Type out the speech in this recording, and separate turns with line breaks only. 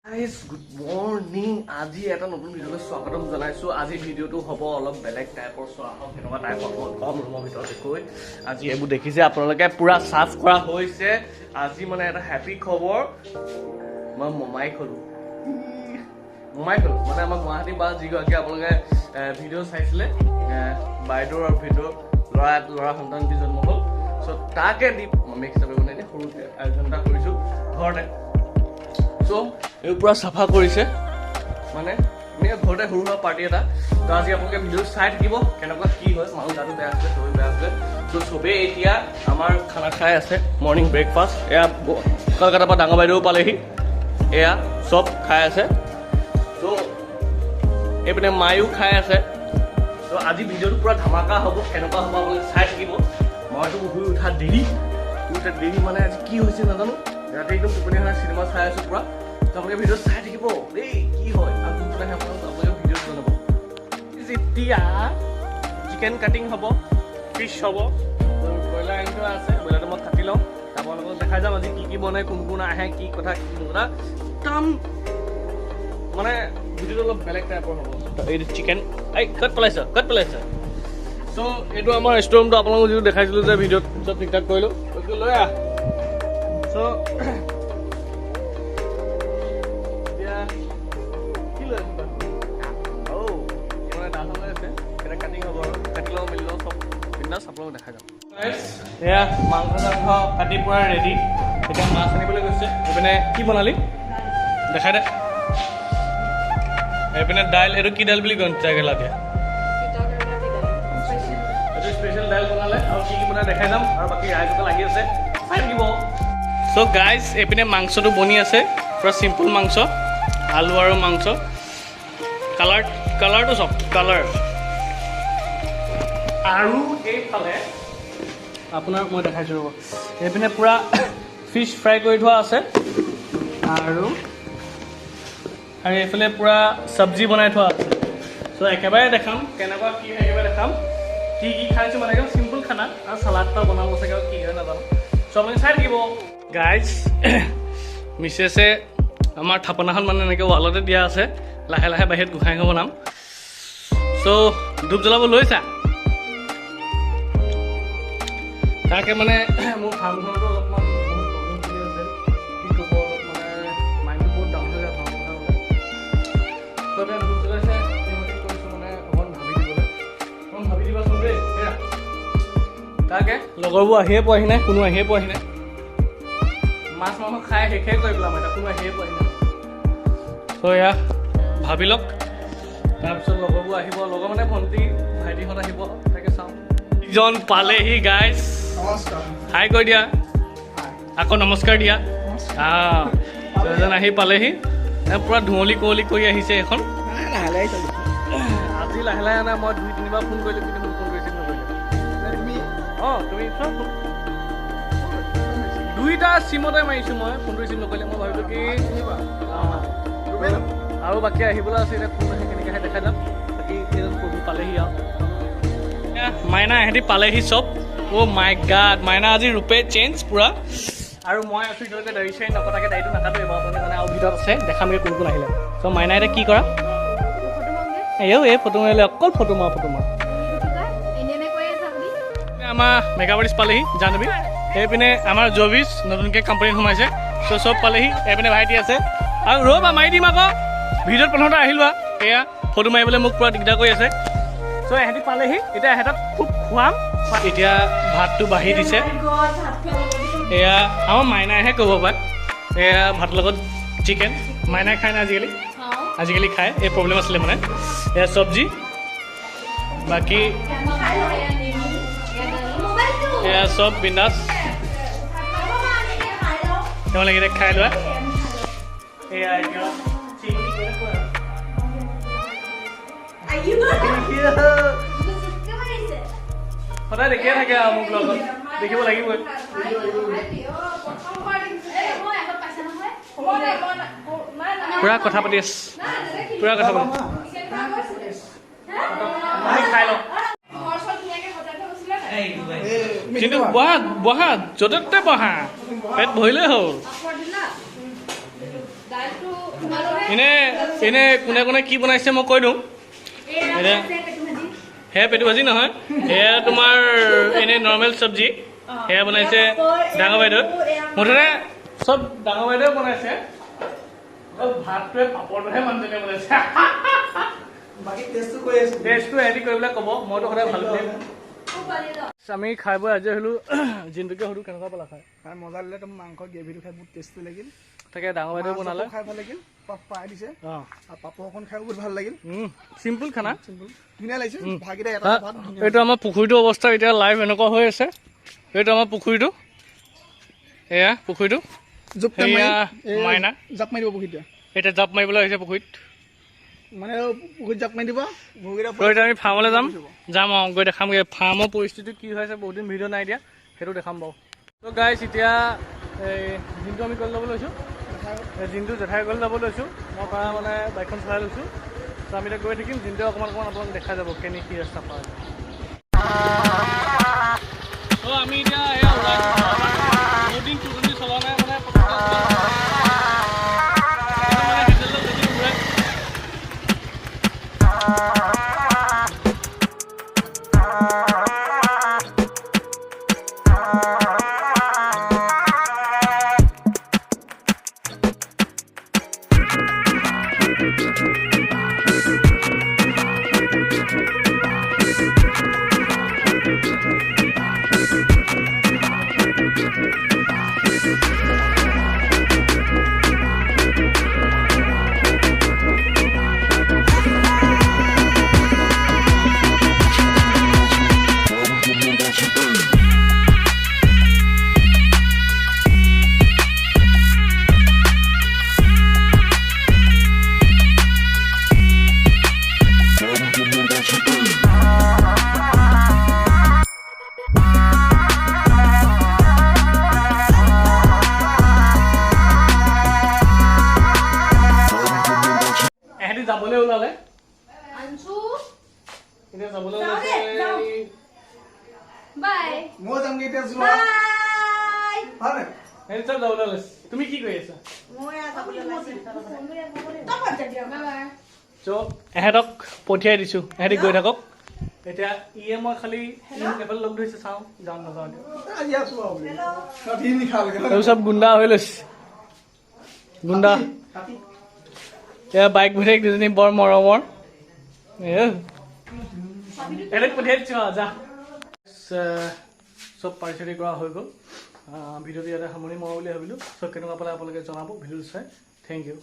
Guys, good morning. আজি এটা নতুন ভিডিঅ'লৈ স্বাগতম জনাইছো। আজি ভিডিঅ'টো হ'ব অলপ বেলেগ টাইপৰ চোৱা হওক কেনেকুৱা টাইপৰ কম ৰুমৰ ভিতৰতে কৈ আজি এইবোৰ দেখিছে আপোনালোকে পুৰা সাফ কৰা হৈছে। আজি মানে এটা হ্যাপি খবৰ মই মমাই খলো মানে আমাৰ গুৱাহাটী বা যিগৰাকী আপোনালোকে ভিডিঅ' চাইছিলে বাইদেউৰ আৰু ভিডিঅ' ল'ৰা সন্তান যি জন্ম হ'ল চ' তাকে দি মমিক হিচাপে মানে সৰুকৈ আয়োজন এটা কৰিছোঁ ঘৰতে। চ' এই পুৰা চাফা কৰিছে মানে এনেকৈ ঘৰতে সৰু সুৰা পাৰ্টি এটা। তো আজি আপোনালোকে ভিডিঅ' চাই থাকিব কেনেকুৱা কি হয়। মানুহ গাটো বেয়া আছিলে চবেই বেয়া আছিলে। চ' চবেই এতিয়া আমাৰ খানা খাই আছে মৰ্ণিং ব্ৰেকফাষ্ট। এয়া কলকাতাৰ পৰা ডাঙৰ বাইদেউ পালেহি এয়া চব খাই আছে। চ' এইপিনে মায়ো খাই আছে। ত' আজি ভিডিঅ'টো পুৰা ধামাকা হ'ব কেনেকুৱা হ'ব আপোনালোকে চাই থাকিব। মইতো শুই উঠা দেৰি মানে আজি কি হৈছে নাজানো। ৰাতি একদম টোপনি হয় চিনেমা চাই আছোঁ পুৰা। আপোনালোকে ভিডিঅ' চাই থাকিব দেই কি হয় আৰু কোনটো আপোনালোকে ভিডিঅ' জনাব। যেতিয়া চিকেন কাটিং হ'ব ফিছ হ'ব ব্ৰইলাৰ আনি থোৱা আছে ব্ৰইলাৰটো মই কাটি লওঁ আপোনালোকক দেখাই যাম আজি কি কি বনাই কোন আহে কি কথা একদম মানে ভিডিঅ'টো অলপ বেলেগ টাইপৰ হ'ব। এইটো চিকেন ক'ত পেলাইছ চ' এইটো আমাৰ ৰেষ্টুৰেণ্টটো আপোনালোকক যিটো দেখাইছিলোঁ যে ভিডিঅ'ত চব ঠিক ঠাক কৰিলোঁ লৈ আহ। চ' আপোনালোক দেখা যাম। এয়া মাংস চাংস কাটি পুৰা ৰেডি। এতিয়া মাছ আনিবলৈ গৈছে। এইপিনে কি বনালি দেখাই দে। এইপিনে দাইল এইটো কি দাইল বুলি কয় কেৰেলা দিয়া এইটো স্পেচিয়েল দাইল বনালে আৰু কি বনাই দেখাই যাম আৰু বাকী ৰাইজতে লাগি আছে চাই থাকিব। চ' গাইজ এইপিনে মাংসটো বনি আছে পুৰা চিম্পুল মাংস আলু আৰু মাংস কালাৰটো চব কালাৰ। আৰু এইফালে আপোনাৰ মই দেখাইছোঁ ৰ'ব এইপিনে পূৰা ফিছ ফ্ৰাই কৰি থোৱা আছে আৰু এইফালে পূৰা চব্জি বনাই থোৱা আছে। চ' একেবাৰে দেখাম কেনেকুৱা কি হয় একেবাৰে দেখাম কি খাইছোঁ মানে একদম চিম্পুল খানা আৰু চালাড এটা বনাব চাগে আৰু কি হয় নাজানো। চ' আপুনি চাই থাকিব গাইজ। মিছেছে আমাৰ থাপনাখন মানে এনেকৈ ৱালতে দিয়া আছে লাহে লাহে বাহিৰত গোসাঁই ঘৰ বনাম। চ' ধূপ জ্বলাব লৈছা তাকে মানে মোৰ ফাৰ্মখনতো অলপমান বহুত প্ৰব্লেম চলি আছে কি ক'ব অলপ মানে মাইণ্ডটো বহুত ডাউন হৈ যায় ফাৰ্ম কথা হ'লে। চ' এতিয়া ধূপ জ্বলাইছে সেইমতে কৰিছোঁ মানে অকণমান ভাবি দিবাচোন দেই সেয়া তাকে লগৰবোৰ আহিয়ে পোৱাহি নাই কোনো আহিয়ে পোৱাহি নাই। মাছ মাংস খাই শেষে কৰি পেলাম এতিয়া কোনো আহিয়ে পোৱাহি নাই। চ' এয়া ভাবি লওক তাৰপিছত লগৰবোৰ আহিব লগৰ মানে ভণ্টি ভাইটিহঁত আহিব তাকে চাওঁ। ইজন পালেহি গাইজ হাই কৈ দিয়া আকৌ নমস্কাৰ দিয়া। এজন আহি পালেহি পূৰা ধুঁৱলি কুঁৱলি কৰি আহিছে এখন। আজি লাহে লাহে নাই মই 2-3বাৰ ফোন কৰিলোঁ কিন্তু মোক ফোন কৰিছিল নকৰিলে। অঁ তুমি চব দুইটা চিমতে মাৰিছোঁ মই ফোনটো ৰিচিভ নকৰিলে। মই ভাবিলোঁ কি আৰু বাকী আহিবলৈ আছে এতিয়া ফোন আহি কেনেকৈ আহে দেখাই যাম। বাকী এজন প্ৰভু পালেহি আৰু মাইনা এহেঁতি পালেহি চব। অ' মাই গাড মাইনা আজি ৰূপে চেঞ্জ পূৰা। আৰু মই আছোঁ এতিয়ালৈকে দাড়ি চাৰি নকটাকৈ দাড়িটো নাকাটো এইবাৰ আপুনি মানে আৰু ভিতৰত আছে দেখামগৈ কোন আহিলে। চ' মাইনা এতিয়া কি কৰা এই ফটো মাৰিলে অকল ফটো মাৰ আমাৰ মেকআপ আৰ্টিষ্ট পালেহি জানবী। সেইপিনে আমাৰ জবিছ নতুনকৈ কোম্পানীত সোমাইছে। চ' চব পালেহি। এইপিনে ভাইটি আছে আৰু ৰ'বা মাৰি দিম আকৌ ভিডিঅ'ত প্ৰথমতে আহিলোৱা এয়া ফটো মাৰিবলৈ মোক পূৰা দিগদাৰ কৰি আছে। চ' এহেঁতি পালেহি এতিয়া এহেঁতক খুব খুৱাম। এতিয়া ভাতটো বাঢ়ি দিছে এয়া আমাৰ মাইনাইহে ক'ব পাৰে। এয়া ভাতৰ লগত চিকেন মাইনাই খায় না আজিকালি খায় এই প্ৰব্লেম আছিলে মানে। এয়া চব্জি বাকী এয়া চব বিন্দাছ তোমালোকে এতিয়া খাই লোৱা। এয়া সদায় দেখিয়ে থাকে আৰু মোক লগত দেখিব লাগিবই। পুৰা কথা পাতি আছ পুৰা কথা পাতি খাই লওঁ কিন্তু বহা য'তে ত'তে বহা পেট ভৰিলেই হ'ল। এনে কোনে কোনে কি বনাইছে মই কৈ দিওঁ সেয়া পেটু ভাজি নহয় সেয়া তোমাৰ এনে নৰ্মেল চব্জি সেয়া বনাইছে ডাঙৰ বাইদেউ মুঠতে চব ডাঙৰ বাইদেউ বনাইছে ভাতটোৱে পাপৰটোহে মানুহজনে বনাইছে
বাকি টেষ্টটো কৈ আছো
টেষ্টটো এডি কৰিবলৈ ক'ব মইতো সদায় ভাল পাইম আমি খাই বৈ আজৰি হ'লো জিন্তুকে সুধো কেনেকুৱা পালা খাই
মজা লাগিলে তোমাৰ মাংস গ্ৰেভিটো খাই বহুত টেষ্টি লাগিল
তাকে ডাঙৰ বাইদেউ বনালে
খাই ভাল লাগিল পাই দিছে আৰু পাপৰখন খাই বহুত ভাল লাগিল
চিম্পুল খানা
ধুনীয়া লাগিছে ভাগিটা এটা ভাত
এইটো আমাৰ পুখুৰীটো অৱস্থা এতিয়া লাইভ এনেকুৱা হৈ আছে এইটো আমাৰ পুখুৰীটো এয়া পুখুৰীটো মাইনা
জাপ মাৰিব পুখুৰীটো
এতিয়া জাপ মাৰিবলৈ আহিছে পুখুৰীত
মানে পুখুৰীত জাপ মাৰি দিব
এতিয়া আমি ফাৰ্মলৈ যাম গৈ দেখামগৈ ফাৰ্মৰ পৰিস্থিতি কি হৈছে বহুত দিন ভিডিঅ' নাই দিয়া সেইটো দেখাম বাৰু ত' গাইছ এতিয়া এই জিন্তু আমি কৰি ল'ব লৈছোঁ জিন্তু জেঠাই গ'ল যাব লৈছোঁ মই তাৰ মানে বাইকখন চলাই লৈছোঁ ত' আমি এতিয়া গৈ থাকিম জিন্তুৱে অকণমান আপোনাক দেখা যাব কেনে কি ৰাস্তা পায় ত' আমি এতিয়া এয়া বহুত দিন টুটনি চলোৱা নাই মানে যাবলৈ ওলালে এতিয়া যাবলৈ ওলাইছে
মই যামগে এতিয়া যোৱা হয়
চব যাবলৈ ওলাইছে তুমি কি কৰি আছা চ' এহেঁতক পঠিয়াই দিছোঁ এহেঁতি গৈ থাকক এতিয়া ইয়ে মই খালি এফালে লগ ধৰিছে চাওঁ যাওঁ নাযাওঁ এইবোৰ চব গুণ্ডা হৈ লৈছে গুণ্ডা এয়া বাইক ভিতৰত দুজনী বৰ মৰমৰ এহেঁতক পঠিয়াই দিছোঁ যা চব পাৰ্চেলি কৰা হৈ গ'ল ভিডিঅ'টো ইয়াতে সামৰণি মৰা বুলি ভাবিলোঁ চব কেনেকুৱা পালে আপোনালোকে জনাব ভিডিঅ'টো চাই থেংক ইউ